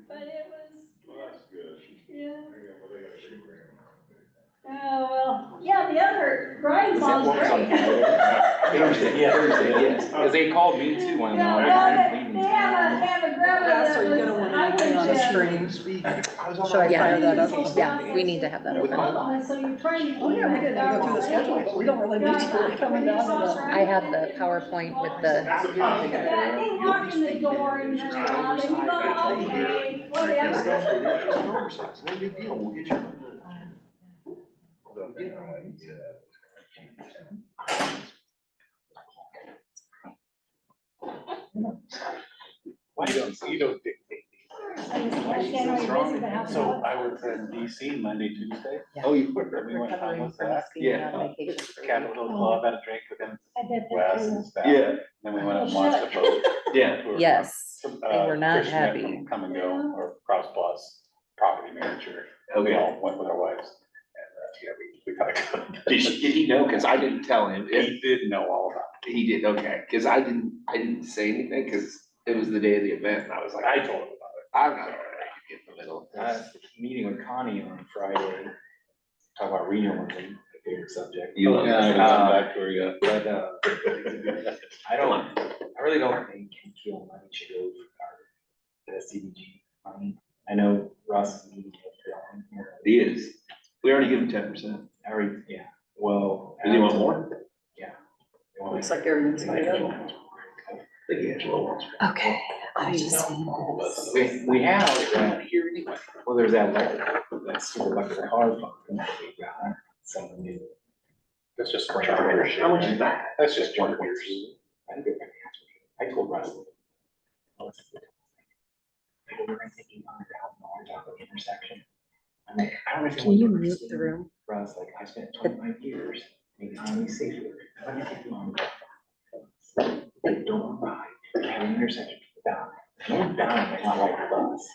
But it was. Well, that's good. Yeah. Well, they got a big ring. Oh, well, yeah, the other Brian sounds great. Thursday, yes. Because they called me too one Yeah, night. well, they have a grandma Yes, that are you gonna was want to highway make it on the sheriff. screen? Should I fire that up? Yeah, we need to have that open. So you're trying to. Oh, yeah, we didn't go through the schedule, but we don't really need to. We're coming down to the. I have the PowerPoint with the. Yeah, they walk in the door and you're like, okay, whatever. No big deal, we'll get you. Why you don't dictate these? So I was in DC Monday, Tuesday. Oh, you were. We went home with that. Yeah. Capitol Club, had a drink with them, I bet Wes that's and stuff. Yeah, Then we went up and watched the boat. yeah. tour. Yes, they were not Chris Schmidt happy. from Come and Go, or Cross Plus, property manager. We Okay. all went with our wives. And, yeah, we kind of. Did he know? Cause I didn't tell him. He did know all about He did, okay, cause I didn't say anything, cause it was the day of the event, and I was like, it. I told him about it. I'm not gonna get in the middle. Meeting with Connie on Friday, talk about renewals, my favorite subject. You love that. Back to where you got. But, I really don't think Keel money should go for the CDG money. I know Russ is meeting with here. He is. We already give him 10%. Yeah, well. Does he want more? Yeah. Looks like everything's made up. I think Angelo wants more. Okay, I just. We have around here anyway. Well, there's that electric, that's super electric car fund. Something new. That's just charger shit. How much is that? That's just chargers. I think they're gonna answer. I told Russ. We're gonna take $800,000 out of the intersection. I'm like, I don't know. Can you mute the room? Russ, like, I spent 25 years making highway safer. I'm gonna take you on. Like, don't ride, have an intersection down. No one down, they not like the bus.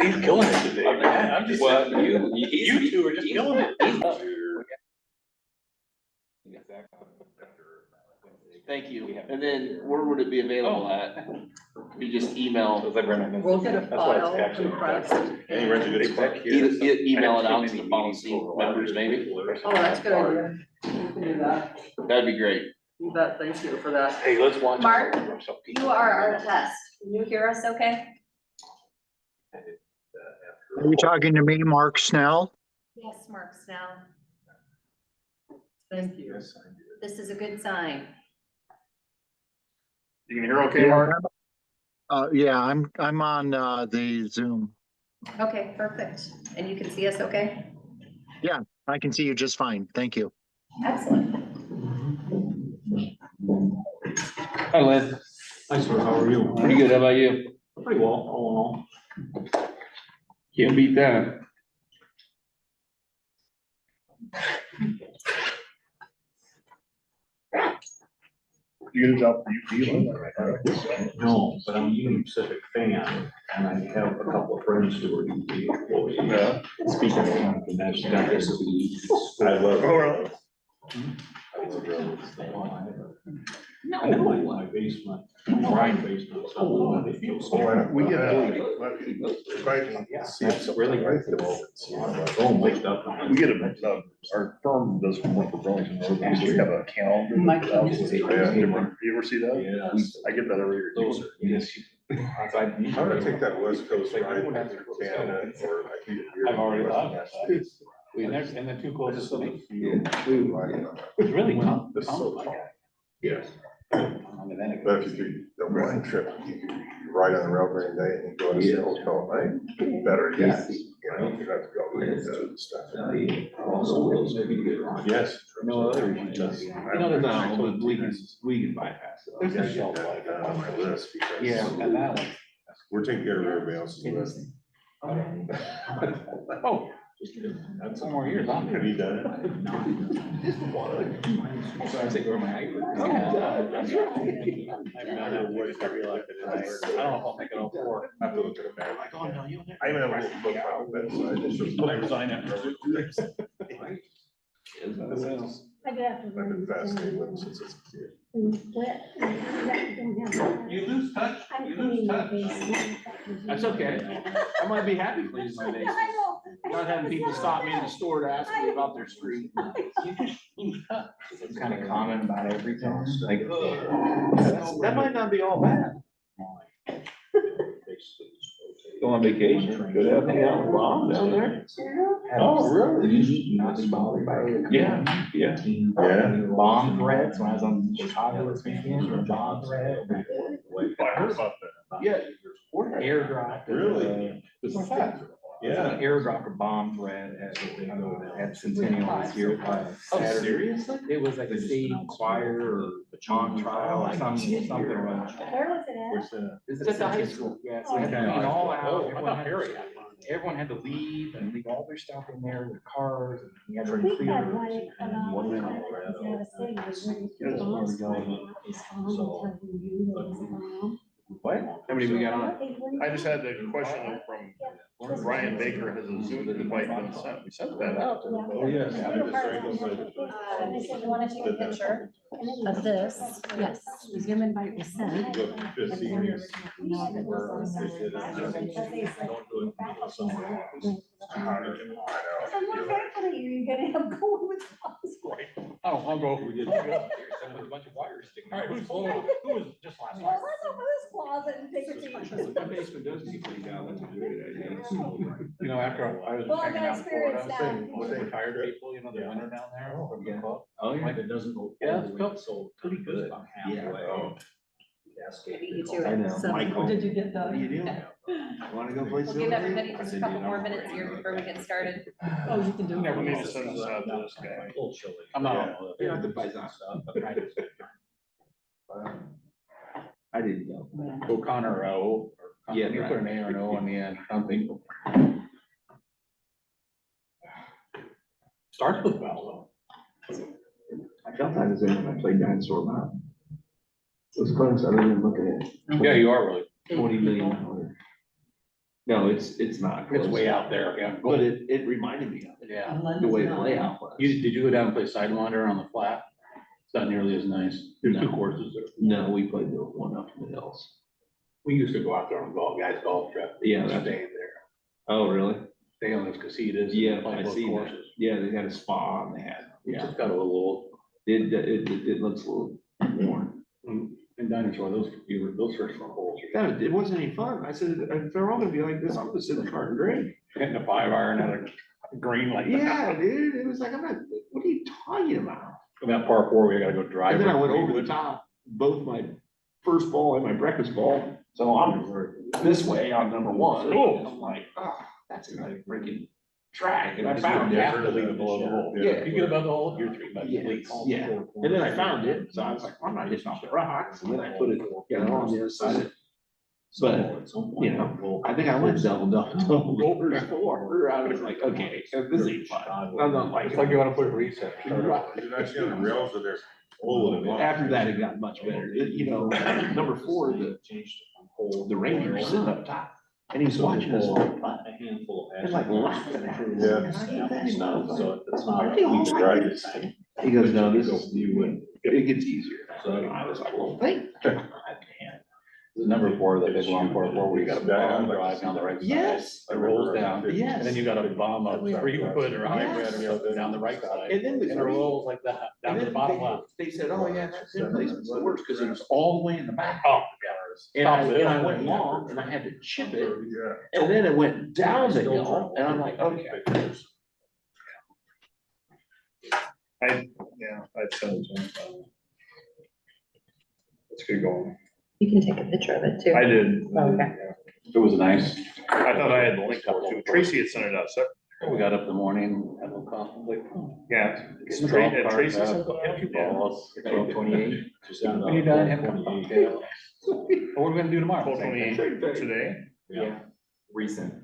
He's killing it today, man. I'm just. Well, You two are just killing it. Thank you. And then where would it be available at? You just email, We'll get a file from press. Any residents back here? email it out to the policy members, maybe? Oh, that's a good idea. You can do that. That'd be great. You bet, thank you for that. Hey, let's watch. Mark, You are our test. Can you hear us okay? Are you talking to me, Mark Snell? Yes, Mark Snell. Thank you. This is a good sign. You can hear okay, Mark? Yeah, I'm on the Zoom. Okay, perfect. And you can see us okay? I can see you just fine. Thank you. Excellent. Hi, Lynn. Hi, sir, how are you? Pretty good. How about you? Pretty well, all in all. Can't beat that. You get a job for UP? No, but I'm a Union Pacific fan, and I have a couple of friends who are UP employees. Yeah. Speaking of company, that's got this. I love. Oh, really? I know my basement, my basement. Oh, we get Really great. We get our firm does work for Burlington Road, we have a calendar. Yeah, you ever see that? Yeah. I get that every year. Those are, yes. I'm gonna take that West Coast ride through Canada for like a year. I've already thought about that. And the two closest to me. It's really tough. This is so tall. Yes. I mean, then it But goes. if you do the road trip, you ride on the rail during the day and then go to the hotel at night, better, yes. You know, you have to go and do the stuff. Yes. No other. We can bypass it. There's a shelf life. On my list because. Yeah, and that one. We're taking care of everybody else's list. Oh, that's some more years. Have you done it? So I think where my height. Oh, That's right. I don't know if I'll make it all four. I have to look at it back. Oh, no, you. I even have a little book on the bedside. I resign after. I do have to. I've been fascinated with it since it's a kid. You lose touch, you lose touch. That's okay. I might be happy cleaning my basement. Not having people stop me in the store to ask me about their street. It's kind of common about everything, like. That might not be all bad. Go on vacation, go down, hang out with Bob down there. Oh, really? Not be bothered by it. Yeah, yeah. Bomb threats when I was on Chicago this weekend, or bomb threat. I heard about that. Yeah. Airdrop. Really? What's that? Yeah. Airdrop a bomb threat at Centennial this year. Oh, Saturday. seriously? It was like a state choir or on trial or something. Where was it at? It's at the high school. Yeah, so they had to clean all out. Oh, I Everyone thought had Harry to- had one. Everyone had to leave and leave all their stuff in there, their cars, and you had to We clear. had one in Colorado, out of state, was really good. What? How many we got on? I just had the question from Brian Baker, has a Zoom invite been sent? We sent that out. Oh, yes. They said you wanna take a picture? Of this, yes, the Zoom invite was sent. I'm more grateful that you're gonna have going with us. Oh, I'll go. We did. With a bunch of wires sticking. All right, who was just last Well, night? let's open this closet and take a My basement does need cleaned out. That's a great idea. You know, after I was Well, I hanging got out in Florida, experience now. with the retired people, you know, the winter down there. from the club. Oh, yeah. Like, it doesn't go. Yeah, it felt pretty good. Yeah. You too. I know. So, Michael. did you get What do the? you do? Wanna go play? We'll give everybody just a couple more minutes here before we get started. Oh, you can do Never it. need to send this out to this guy. I'm not. You don't have to buy that stuff. I didn't know. O'Connor, O. Yeah, You right. put an A or an O on the end, something. Starts with vowel I felt that as if I played Dinosaur Mountain. It was close, I didn't even look at it. though. Yeah, you are really. $20 million. No, it's not. It's close. way out there, yeah. But it reminded me of it, Yeah. the way the layout was. Did you go down and play Sidewinder on the flat? It's not nearly as nice. There's two No. courses there. No, we played the one up in the hills. We used to go out there on guys golf trip. Yeah, that's- Staying there. Oh, really? Stay on those casitas. Yeah, play I both see that. courses. Yeah, they got a spa and they had, It yeah, just got a little old. it looks a little worn. In Dinosaur, those first four holes. God, it wasn't any fun. I said, if they're all gonna be like this, I'm gonna sit in the car and drink. Hitting a 5-iron at a green like that. Yeah, dude, it was like, what are you talking about? And that par four, we gotta go drive. And then I went over the top, both my first ball and my breakfast ball, so I'm this way on number one. Cool. I'm like, oh, that's a freaking track, and I You found have it. to leave it below the hole. Yeah. If you get above the hole, you're 3 bucks. Yes, yeah, and then I found it, so I was like, I'm not hitting off the rocks, and then I put it, you know, on the other side. But, you know, I think I went double, first four, I was like, okay, this ain't fun. I'm not like. It's like you wanna put reset. Right. Is it actually on the rails or they're holding it on? After that, it got much better. You know, number four, the ranger's sitting up top, and he's watching us all putt. And like laughing at him. Yeah. And I keep thinking, no, So it's aren't they all He's like right. this? He goes, no, this is, it gets easier. So I was like, well, thank you. The number four, the big long par four, where you got a bomb drive down the right side. Yes. It rolls down. Yes. And then you got a bomb up 3 foot or hybrid or something down the right side. And then the And it rolls like that, down And to then the bottom left. they said, oh, yeah, that's in placement's the worst, because it was all the way in the back. Oh, And Top of the and I hill. went long, and I had to chip it, Yeah. and then it went down the hill, and I'm like, okay. I'd send it to him. Let's get going. You can take a picture of it too. I did. Okay. It was nice. I thought I had the link for it too. Tracy had sent it out, so, We got up in the morning, had a little coffee, like, yeah. Some Tra- golf Tracy carts sent out, it? hit a few Yeah. balls. 12:28. When you done, have a cup of cocktail. What are we gonna do tomorrow? 12:28 today. Yeah, recent.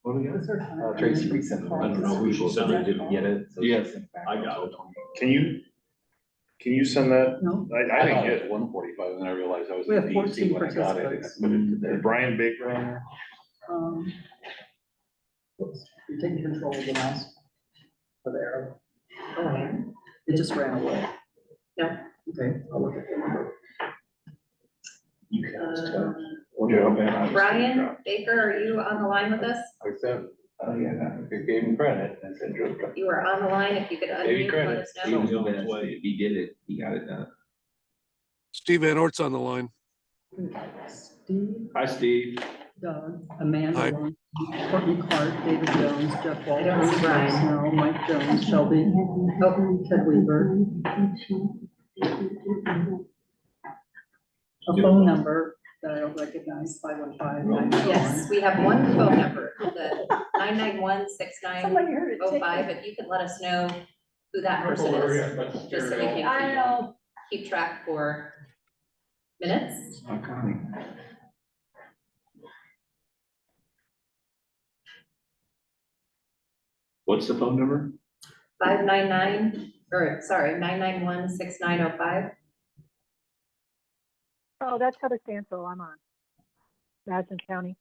What do we got? Tracy recent. I don't know, we should send it, didn't get it. so she Yes. sent it back. I got it. Can you send that? No. I didn't get it it. 1:45, and then I realized I was We in have DC 14 when I got it. participants. I put it to Is Brian Baker on there? You're taking control of the mouse. For the arrow. Oh, it just ran away. Okay, I'll look at the number. Brian Baker, are you on the line with us? I said, oh yeah, I gave him credit. I said, just. You are on the line, if you could Maybe unmute, credit. let us He know. was on his way. If he did it, he got it done. Steve Van Ort's on the line. Steve, Hi, Steve. Doug, Amanda, Hi. Long, Courtney Clark, David Jones, Jeff Walters, don't see Brian. Mike Snell, Mike Jones, Shelby, Oh, Ted Weaver. A phone number that I don't recognize, 515-991. yes, we have one phone number, the 991-6905. Somebody heard it. Take it. If you could let us know who that person is, just so we I can know. keep track for minutes. What's the phone number? 991-6905. Oh, that's Heather Stansel. I'm on Madison County.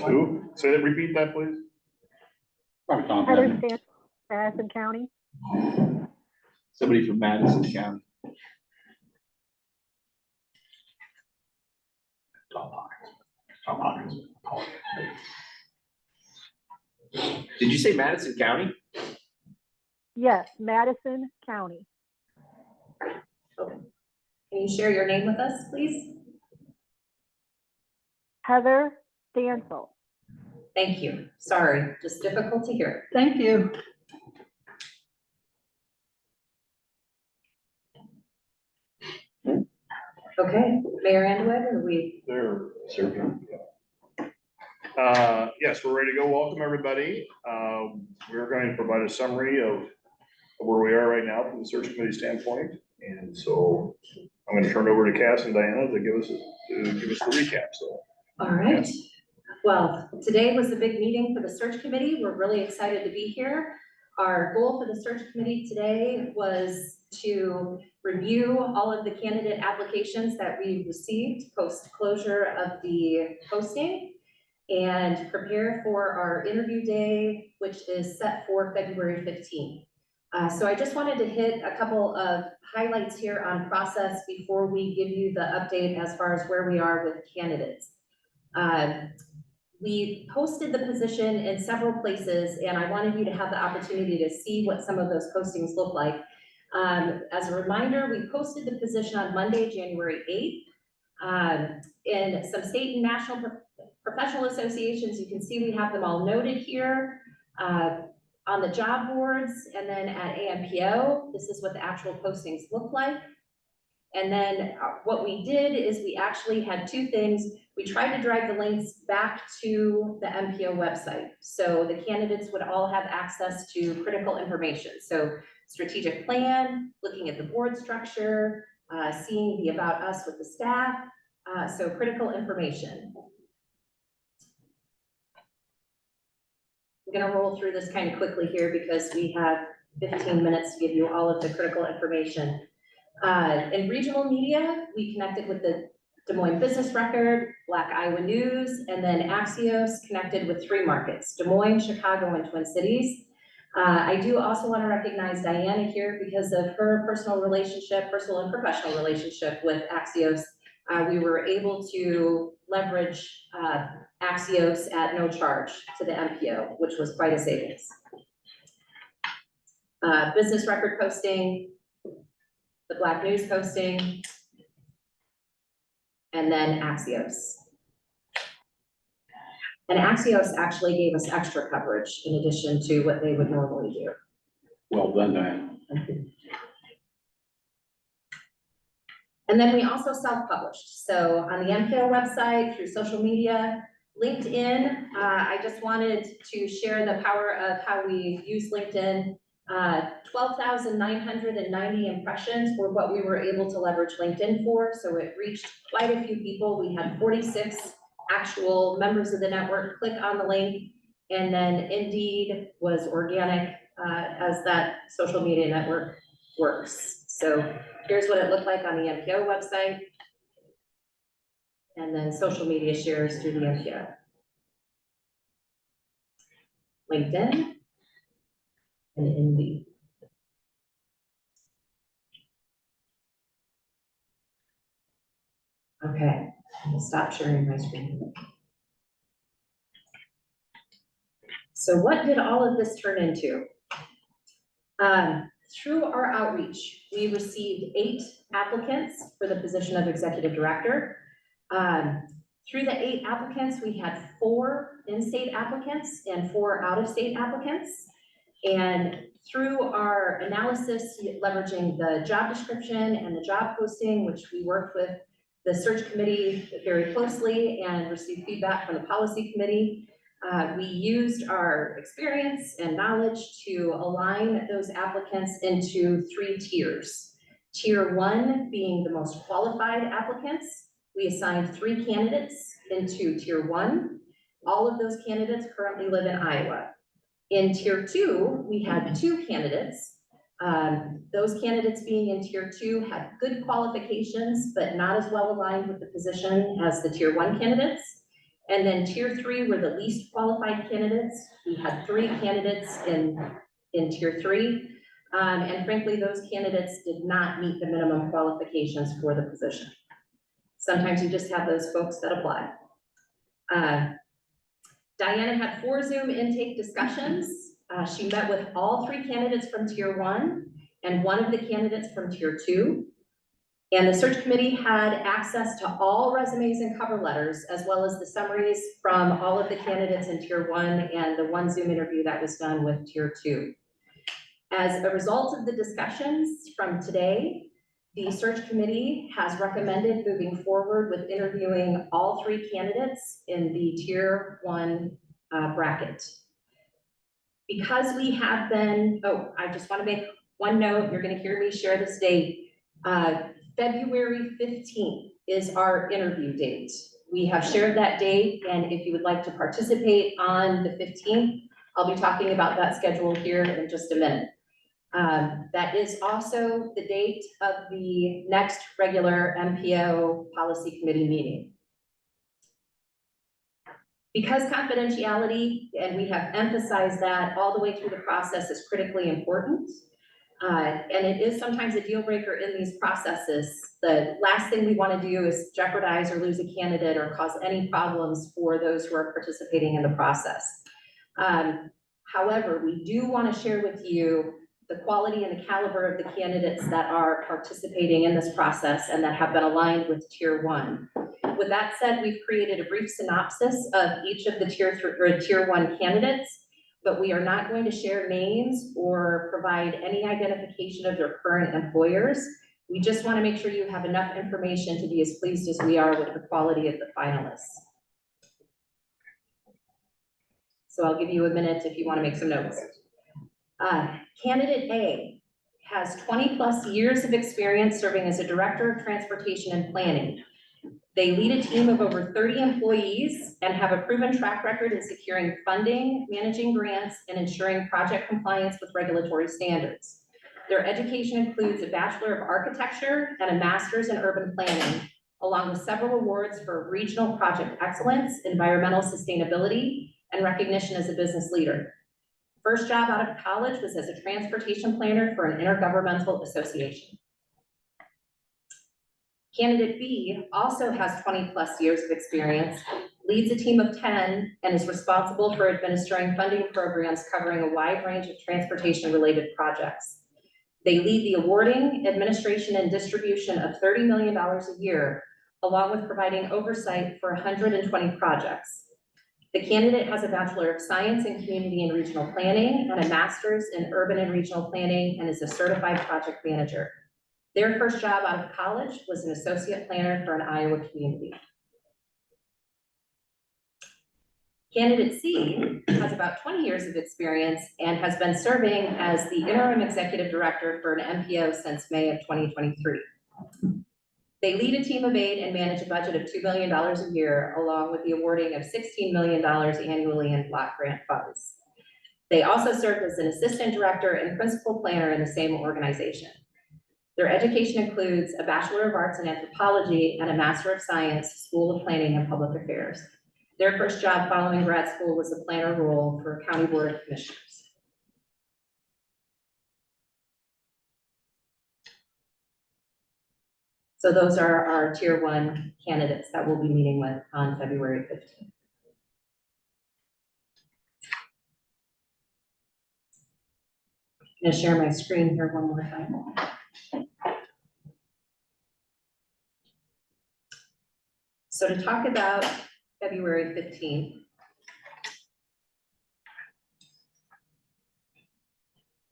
Who? Say that, repeat that, please. Heather Stansel, Madison County. Somebody from Madison County. Tom Hawkins. Did you say Madison County? Yes, Madison County. Can you share your name with us, please? Heather Stansel. Thank you. Sorry, just difficult to hear. Thank you. Okay, Mayor Andwood, are we? There, certainly. Yes, we're ready to go. Welcome, everybody. We're going to provide a summary of where we are right now from the search committee standpoint. And so I'm going to turn it over to Cass and Diana to give us the recap, so. All right. Well, today was the big meeting for the search committee. We're really excited to be here. Our goal for the search committee today was to review all of the candidate applications that we received post closure of the posting and prepare for our interview day, which is set for February 15th. So I just wanted to hit a couple of highlights here on process before we give you the update as far as where we are with candidates. We posted the position in several places, and I wanted you to have the opportunity to see what some of those postings look like. As a reminder, we posted the position on Monday, January 8th. In some state and national professional associations, you can see we have them all noted here on the job boards, and then at AMPO, this is what the actual postings look like. And then what we did is we actually had two things. We tried to drive the links back to the MPO website. So the candidates would all have access to critical information. So strategic plan, looking at the board structure, seeing the about us with the staff. So critical information. I'm gonna roll through this kind of quickly here because we have 15 minutes to give you all of the critical information. In regional media, we connected with the Des Moines Business Record, Black Iowa News, and then Axios connected with 3 markets, Des Moines, Chicago, and Twin Cities. I do also want to recognize Diana here because of her personal and professional relationship with Axios. We were able to leverage Axios at no charge to the MPO, which was quite a savings. Business record posting, the Black News posting, and then Axios. And Axios actually gave us extra coverage in addition to what they would normally do. Well done, Diane. And then we also self-published. So on the MPO website, through social media, LinkedIn, I just wanted to share the power of how we use LinkedIn. 12,990 impressions were what we were able to leverage LinkedIn for. So it reached quite a few people. We had 46 actual members of the network click on the link. And then Indeed was organic as that social media network works. So here's what it looked like on the MPO website. And then social media shares through the MPO. LinkedIn and Indeed. Okay, I'll stop sharing my screen. So what did all of this turn into? Through our outreach, we received 8 applicants for the position of executive director. Through the 8 applicants, we had 4 in-state applicants and 4 out-of-state applicants. And through our analysis, leveraging the job description and the job posting, which we worked with the search committee very closely and received feedback from the policy committee, we used our experience and knowledge to align those applicants into 3 tiers. Tier 1 being the most qualified applicants. We assigned 3 candidates into Tier 1. All of those candidates currently live in Iowa. In Tier 2, we had 2 candidates. Those candidates being in Tier 2 had good qualifications, but not as well aligned with the position as the Tier 1 candidates. And then Tier 3 were the least qualified candidates. We had 3 candidates in Tier 3. And frankly, those candidates did not meet the minimum qualifications for the position. Sometimes you just have those folks that apply. Diana had 4 Zoom intake discussions. She met with all 3 candidates from Tier 1 and 1 of the candidates from Tier 2. And the search committee had access to all resumes and cover letters, as well as the summaries from all of the candidates in Tier 1 and the 1 Zoom interview that was done with Tier 2. As a result of the discussions from today, the search committee has recommended moving forward with interviewing all 3 candidates in the Tier 1 bracket. Because we have been, I just want to make one note, you're going to hear me share this date. February 15th is our interview date. We have shared that date, and if you would like to participate on the 15th, I'll be talking about that schedule here in just a minute. That is also the date of the next regular MPO policy committee meeting. Because confidentiality, and we have emphasized that all the way through the process, is critically important, and it is sometimes a deal breaker in these processes. The last thing we want to do is jeopardize or lose a candidate or cause any problems for those who are participating in the process. However, we do want to share with you the quality and the caliber of the candidates that are participating in this process and that have been aligned with Tier 1. With that said, we've created a brief synopsis of each of the Tier 1 candidates, but we are not going to share names or provide any identification of their current employers. We just want to make sure you have enough information to be as pleased as we are with the quality of the finalists. So I'll give you a minute if you want to make some notes. Candidate A has 20+ years of experience serving as a director of transportation and planning. They lead a team of over 30 employees and have a proven track record in securing funding, managing grants, and ensuring project compliance with regulatory standards. Their education includes a Bachelor of Architecture and a Master's in Urban Planning, along with several awards for regional project excellence, environmental sustainability, and recognition as a business leader. First job out of college was as a transportation planner for an intergovernmental association. Candidate B also has 20+ years of experience, leads a team of 10, and is responsible for administering funding programs covering a wide range of transportation-related projects. They lead the awarding, administration, and distribution of $30 million a year, along with providing oversight for 120 projects. The candidate has a Bachelor of Science in Community and Regional Planning and a Master's in Urban and Regional Planning, and is a certified project manager. Their first job out of college was an associate planner for an Iowa community. Candidate C has about 20 years of experience and has been serving as the interim executive director for an MPO since May of 2023. They lead a team of 8 and manage a budget of $2 million a year, along with the awarding of $16 million annually in block grant funds. They also served as an assistant director and principal planner in the same organization. Their education includes a Bachelor of Arts in Anthropology and a Master of Science, School of Planning and Public Affairs. Their first job following grad school was a planner role for County Board of Commissioners. So those are our tier 1 candidates that we'll be meeting with on February 15th. I'm gonna share my screen here one more time. So to talk about February 15th,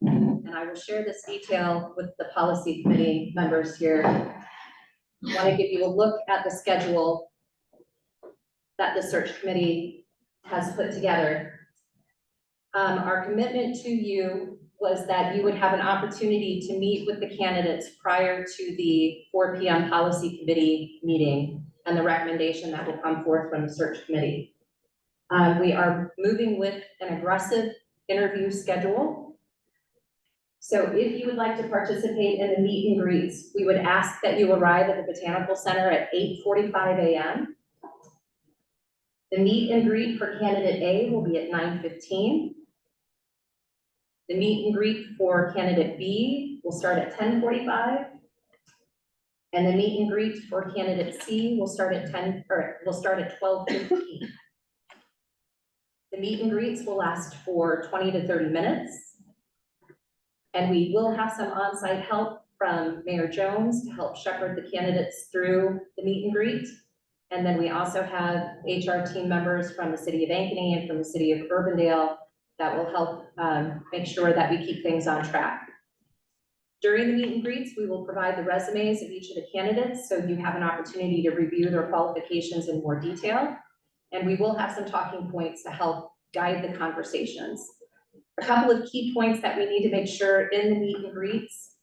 and I will share this detail with the policy committee members here. I want to give you a look at the schedule that the search committee has put together. Our commitment to you was that you would have an opportunity to meet with the candidates prior to the 4 p.m. policy committee meeting and the recommendation that will come forth from the search committee. We are moving with an aggressive interview schedule. So if you would like to participate in the meet and greets, we would ask that you arrive at the Botanical Center at 8:45 a.m. The meet and greet for candidate A will be at 9:15. The meet and greet for candidate B will start at 10:45. And the meet and greet for candidate C will start at 12:15. The meet and greets will last for 20 to 30 minutes. And we will have some on-site help from Mayor Jones to help shepherd the candidates through the meet and greet. And then we also have HR team members from the city of Ankeny and from the city of Urbandale that will help make sure that we keep things on track. During the meet and greets, we will provide the resumes of each of the candidates, so you have an opportunity to review their qualifications in more detail. And we will have some talking points to help guide the conversations. A couple of key points that we need to make sure in the meet and greets: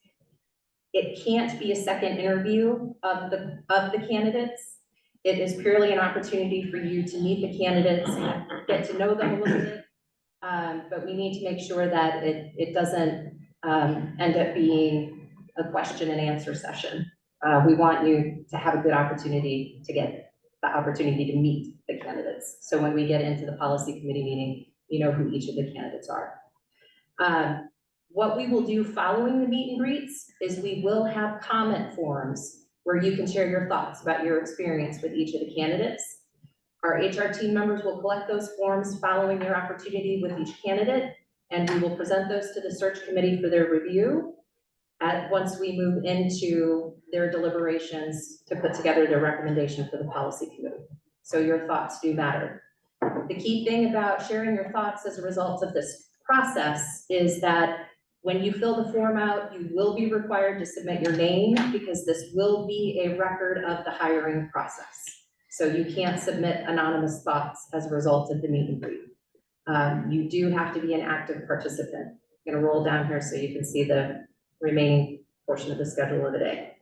it can't be a second interview of the candidates. It is purely an opportunity for you to meet the candidates, get to know them a little bit. But we need to make sure that it doesn't end up being a question and answer session. We want you to have a good opportunity to get the opportunity to meet the candidates. So when we get into the policy committee meeting, you know who each of the candidates are. What we will do following the meet and greets is we will have comment forums where you can share your thoughts about your experience with each of the candidates. Our HR team members will collect those forms following your opportunity with each candidate, and we will present those to the search committee for their review once we move into their deliberations to put together their recommendation for the policy committee. So your thoughts do matter. The key thing about sharing your thoughts as a result of this process is that when you fill the form out, you will be required to submit your name, because this will be a record of the hiring process. So you can't submit anonymous thoughts as a result of the meet and greet. You do have to be an active participant. I'm gonna roll down here so you can see the remaining portion of the schedule of the day.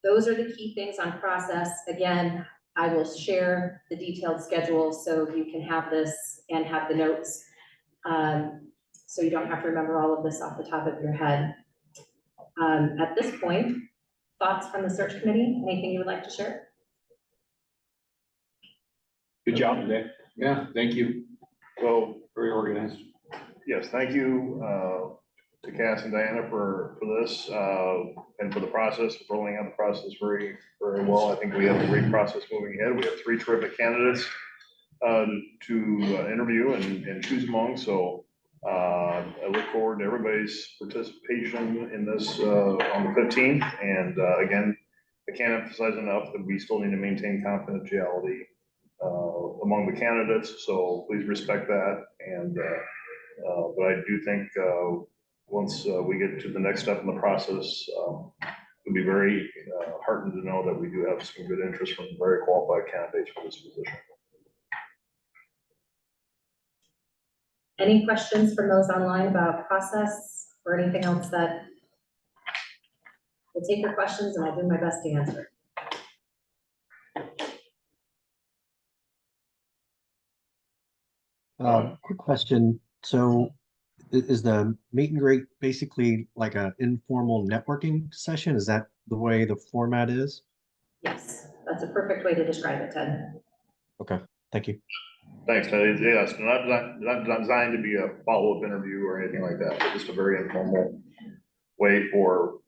Those are the key things on process. Again, I will share the detailed schedule so you can have this and have the notes. So you don't have to remember all of this off the top of your head. At this point, thoughts from the search committee? Anything you would like to share? Good job today. Yeah, thank you. So, Very organized. yes, thank you to Cass and Diana for this and for the process, for rolling out the process very, very well. I think we have a great process moving ahead. We have 3 terrific candidates to interview and choose among. So I look forward to everybody's participation in this on the 15th. And again, I can't emphasize enough that we still need to maintain confidentiality among the candidates. So please respect that. And but I do think once we get to the next step in the process, we'll be very heartened to know that we do have some good interest from very qualified candidates for this position. Any questions from those online about process or anything else that? We'll take your questions and I'll do my best to answer. Quick question. So is the meet and greet basically like an informal networking session? Is that the way the format is? Yes, that's a perfect way to describe it, Ted. Okay, thank you. Thanks, Ted. Yes, not designed to be a follow-up interview or anything like that. It's just a very informal way for,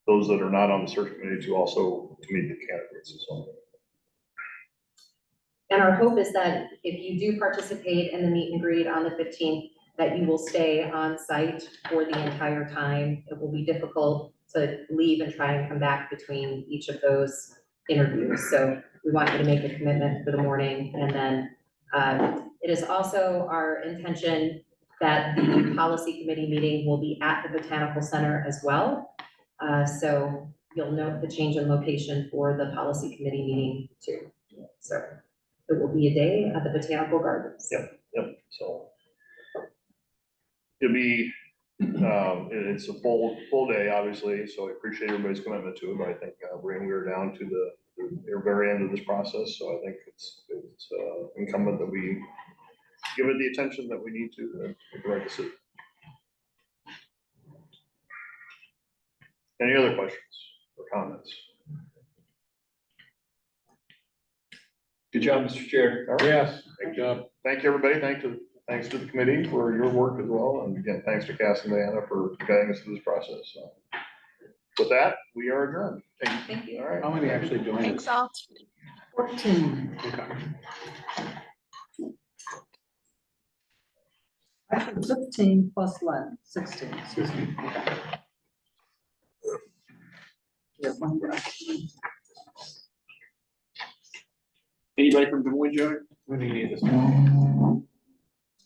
those that are not on the search committee to also to meet the candidates, so. And our hope is that if you do participate in the meet and greet on the 15th, that you will stay on site for the entire time. It will be difficult to leave and try and come back between each of those interviews. So we want you to make a commitment for the morning. And then it is also our intention that the policy committee meeting will be at the Botanical Center as well. So you'll note the change in location for the policy committee meeting too. So it will be a day at the Botanical Gardens. Yep, so. It'll be, it's a full day, obviously, so I appreciate everybody's commitment to it, but I think, we are down to the very end of this process, so I think it's incumbent that we give it the attention that we need to make the right decision. Any other questions or comments? Good job, Mr. Chair. All right. Yes, good job. Thank you, everybody. Thanks to the committee for your work as well. And again, thanks to Cass and Diana for guiding us through this process. So with that, we are adjourned. Thank you. All right. How many actually joined? Thanks all. 14. Actually, 15 plus 1, 16, excuse me. Yeah, one down. Anybody from Des Moines, Joe? We need this.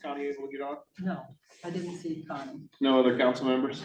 County able to get on? No, I didn't see Connie. No other council members?